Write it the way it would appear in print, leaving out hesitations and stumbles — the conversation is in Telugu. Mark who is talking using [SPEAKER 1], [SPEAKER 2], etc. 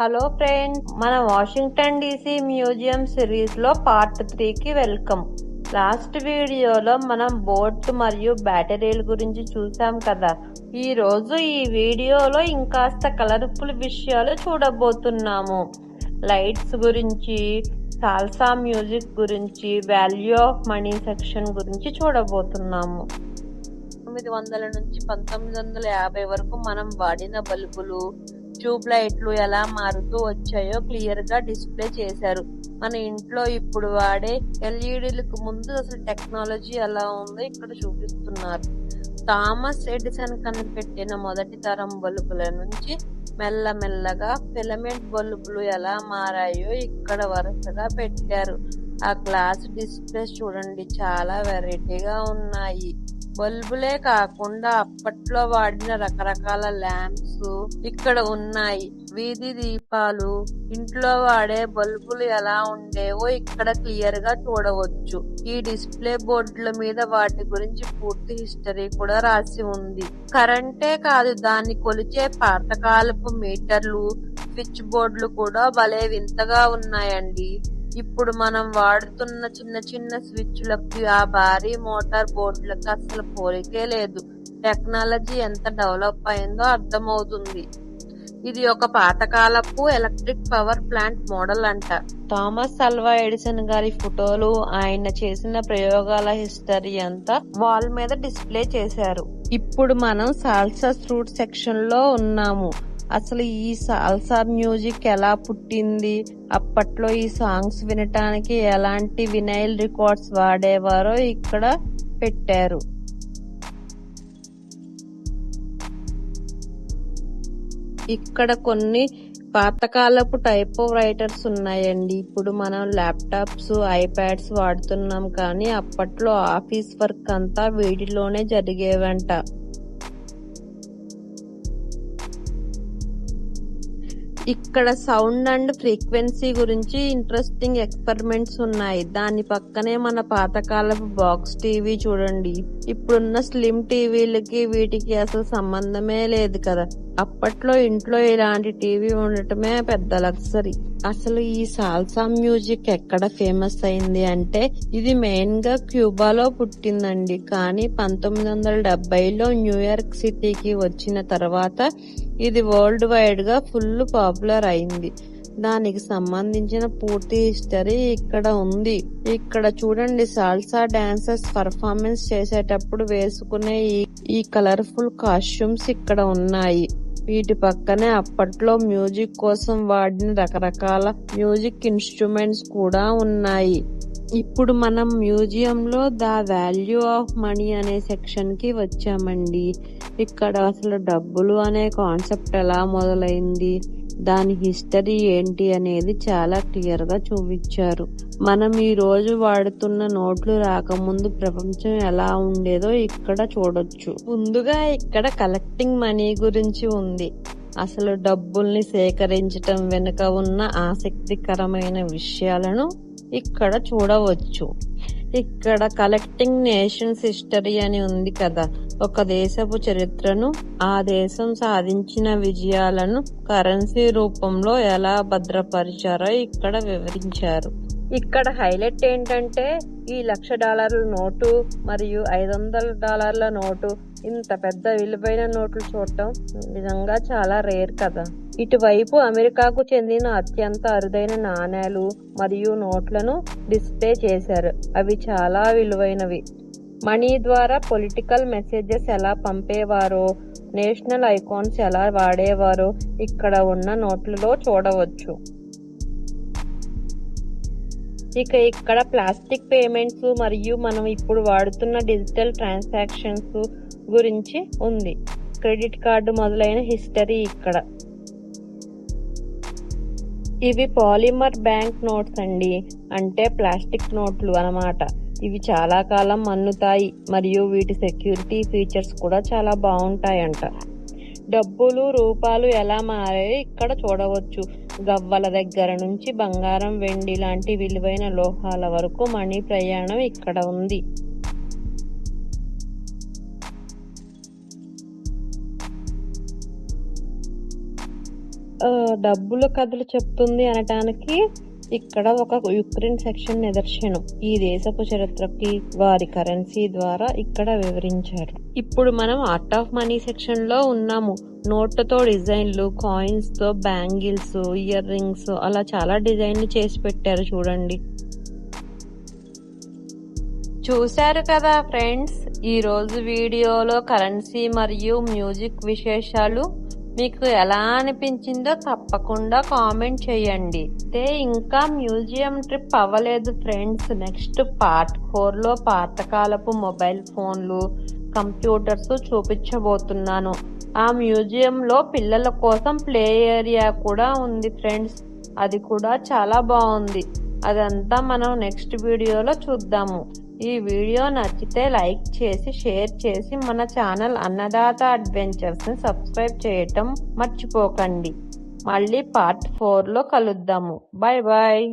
[SPEAKER 1] హలో ఫ్రెండ్స్, మన వాషింగ్టన్ డీసీ మ్యూజియం సిరీస్ లో పార్ట్ 3కి వెల్కమ్. లాస్ట్ వీడియోలో మనం బోట్ మరియు బ్యాటరీల గురించి చూసాం కదా. ఈ రోజు ఈ వీడియోలో ఇంకాస్త కలర్ఫుల్ విషయాలు చూడబోతున్నాము. లైట్స్ గురించి, సాల్సా మ్యూజిక్ గురించి, వాల్యూ ఆఫ్ మనీ సెక్షన్ గురించి చూడబోతున్నాము. 1900 నుంచి 1950 వరకు మనం వాడిన బల్బులు, ట్యూబ్ లైట్లు ఎలా మారుతూ వచ్చాయో క్లియర్ గా డిస్ప్లే చేశారు. మన ఇంట్లో ఇప్పుడు వాడే ఎల్ఈడీలకు ముందు అసలు టెక్నాలజీ ఎలా ఉందో ఇక్కడ చూపిస్తున్నారు. థామస్ ఎడిసన్ కనిపెట్టిన మొదటి తరం బల్బుల నుంచి మెల్లమెల్లగా ఫిలమెంట్ బల్బులు ఎలా మారాయో ఇక్కడ వరుసగా పెట్టారు. ఆ గ్లాస్ డిస్ప్లేస్ చూడండి, చాలా వెరైటీగా ఉన్నాయి. బల్బులే కాకుండా అప్పట్లో వాడిన రకరకాల ల్యాంప్స్ ఇక్కడ ఉన్నాయి. వీధి దీపాలు, ఇంట్లో వాడే బల్బులు ఎలా ఉండేవో ఇక్కడ క్లియర్ గా చూడవచ్చు. ఈ డిస్ప్లే బోర్డుల మీద వాటి గురించి పూర్తి హిస్టరీ కూడా రాసి ఉంది. కరెంటే కాదు, దాన్ని కొలిచే పాతకాలపు మీటర్లు, స్విచ్ బోర్డులు కూడా భలే వింతగా ఉన్నాయండి. ఇప్పుడు మనం వాడుతున్న చిన్న చిన్న స్విచ్లకు ఆ భారీ మోటార్ బోర్డులకు అసలు పోలికే లేదు. టెక్నాలజీ ఎంత డెవలప్ అయిందో అర్థమవుతుంది. ఇది ఒక పాతకాలపు ఎలక్ట్రిక్ పవర్ ప్లాంట్ మోడల్ అంట. థామస్ అల్వా ఎడిసన్ గారి ఫోటోలు, ఆయన చేసిన ప్రయోగాల హిస్టరీ అంతా వాల్ మీద డిస్ప్లే చేశారు. ఇప్పుడు మనం సాల్సా ఫ్రూట్ సెక్షన్ లో ఉన్నాము. అసలు ఈ సాల్సా మ్యూజిక్ ఎలా పుట్టింది, అప్పట్లో ఈ సాంగ్స్ వినటానికి ఎలాంటి వినైల్ రికార్డ్స్ వాడేవారో ఇక్కడ పెట్టారు. ఇక్కడ కొన్ని పాతకాలపు టైప్ రైటర్స్ ఉన్నాయండి. ఇప్పుడు మనం ల్యాప్టాప్స్, ఐప్యాడ్స్ వాడుతున్నాం, కానీ అప్పట్లో ఆఫీస్ వర్క్ అంతా వీటిలోనే జరిగేవంట. ఇక్కడ సౌండ్ అండ్ ఫ్రీక్వెన్సీ గురించి ఇంట్రెస్టింగ్ ఎక్స్పెరిమెంట్స్ ఉన్నాయి. దాని పక్కనే మన పాతకాలపు బాక్స్ టీవీ చూడండి. ఇప్పుడున్న స్లిమ్ టీవీలకి వీటికి అసలు సంబంధమే లేదు కదా. అప్పట్లో ఇంట్లో ఇలాంటి టీవీ ఉండటమే పెద్ద లగ్జరీ. అసలు ఈ సాల్సా మ్యూజిక్ ఎక్కడ ఫేమస్ అయింది అంటే ఇది మెయిన్ గా క్యూబాలో పుట్టిందండి. కానీ 1970లో న్యూయార్క్ సిటీకి వచ్చిన తర్వాత ఇది వరల్డ్ వైడ్ గా ఫుల్ పాపులర్ అయింది. దానికి సంబంధించిన పూర్తి హిస్టరీ ఇక్కడ ఉంది. ఇక్కడ చూడండి, సాల్సా డాన్సర్స్ పర్ఫార్మెన్స్ చేసేటప్పుడు వేసుకునే ఈ కలర్ఫుల్ కాస్ట్యూమ్స్ ఇక్కడ ఉన్నాయి. వీటి పక్కనే అప్పట్లో మ్యూజిక్ కోసం వాడిన రకరకాల మ్యూజిక్ ఇన్స్ట్రుమెంట్స్ కూడా ఉన్నాయి. ఇప్పుడు మనం మ్యూజియంలో ద వాల్యూ ఆఫ్ మనీ అనే సెక్షన్ కి వచ్చామండి. ఇక్కడ అసలు డబ్బులు అనే కాన్సెప్ట్ ఎలా మొదలైంది, దాని హిస్టరీ ఏంటి అనేది చాలా క్లియర్ గా చూపించారు. మనం ఈ రోజు వాడుతున్న నోట్లు రాకముందు ప్రపంచం ఎలా ఉండేదో ఇక్కడ చూడొచ్చు. ముందుగా ఇక్కడ కలెక్టింగ్ మనీ గురించి ఉంది. అసలు డబ్బుల్ని సేకరించటం వెనుక ఉన్న ఆసక్తికరమైన విషయాలను ఇక్కడ చూడవచ్చు. ఇక్కడ కలెక్టింగ్ నేషన్స్ హిస్టరీ అని ఉంది కదా. ఒక దేశపు చరిత్రను, ఆ దేశం సాధించిన విజయాలను కరెన్సీ రూపంలో ఎలా భద్రపరిచారో ఇక్కడ వివరించారు. ఇక్కడ హైలైట్ ఏంటంటే ఈ $1,00,000 నోటు మరియు $500 నోటు, ఇంత పెద్ద విలువైన నోట్లు చూడటం నిజంగా చాలా రేర్ కదా. ఇటువైపు అమెరికాకు చెందిన అత్యంత అరుదైన నాణేలు మరియు నోట్లను డిస్ప్లే చేశారు. అవి చాలా విలువైనవి. మనీ ద్వారా పొలిటికల్ మెసేజెస్ ఎలా పంపేవారో, నేషనల్ ఐకాన్స్ ఎలా వాడేవారో ఇక్కడ ఉన్న నోట్లలో చూడవచ్చు. ఇక్కడ ప్లాస్టిక్ పేమెంట్స్ మరియు మనం ఇప్పుడు వాడుతున్న డిజిటల్ ట్రాన్సాక్షన్స్ గురించి ఉంది. క్రెడిట్ కార్డు మొదలైన హిస్టరీ ఇక్కడ. ఇవి పాలిమర్ బ్యాంక్ నోట్స్ అండి, అంటే ప్లాస్టిక్ నోట్లు అన్నమాట. ఇవి చాలా కాలం మన్నుతాయి మరియు వీటి సెక్యూరిటీ ఫీచర్స్ కూడా చాలా బాగుంటాయంట. డబ్బులు, రూపాలు ఎలా మారాయో ఇక్కడ చూడవచ్చు. గవ్వల దగ్గర నుంచి బంగారం, వెండి లాంటి విలువైన లోహాల వరకు మనీ ప్రయాణం ఇక్కడ ఉంది. డబ్బుల కథలు చెప్తుంది అనటానికి ఇక్కడ ఒక యుక్రెయిన్ సెక్షన్ నిదర్శనం. ఈ దేశపు చరిత్రకి వారి కరెన్సీ ద్వారా ఇక్కడ వివరించారు. ఇప్పుడు మనం ఆర్ట్ ఆఫ్ మనీ సెక్షన్ లో ఉన్నాము. నోట్లతో డిజైన్లు, కాయిన్స్ తో బ్యాంగిల్స్, ఇయర్ రింగ్స్, అలా చాలా డిజైన్లు చేసి పెట్టారు చూడండి. చూశారు కదా ఫ్రెండ్స్, ఈ రోజు వీడియోలో కరెన్సీ మరియు మ్యూజిక్ విశేషాలు మీకు ఎలా అనిపించిందో తప్పకుండా కామెంట్ చేయండి. ఇంకా మ్యూజియం ట్రిప్ అవ్వలేదు ఫ్రెండ్స్. నెక్స్ట్ పార్ట్ 4లో పాతకాలపు మొబైల్ ఫోన్లు, కంప్యూటర్స్ చూపించబోతున్నాను. ఆ మ్యూజియంలో పిల్లల కోసం ప్లే ఏరియా కూడా ఉంది ఫ్రెండ్స్. అది కూడా చాలా బాగుంది. అదంతా మనం నెక్స్ట్ వీడియోలో చూద్దాము. ఈ వీడియో నచ్చితే లైక్ చేసి, షేర్ చేసి మన ఛానల్ అన్నదాత అడ్వెంచర్స్ ని సబ్స్క్రైబ్ చేయటం మర్చిపోకండి. మళ్ళీ పార్ట్ 4లో కలుద్దాము. Bye bye.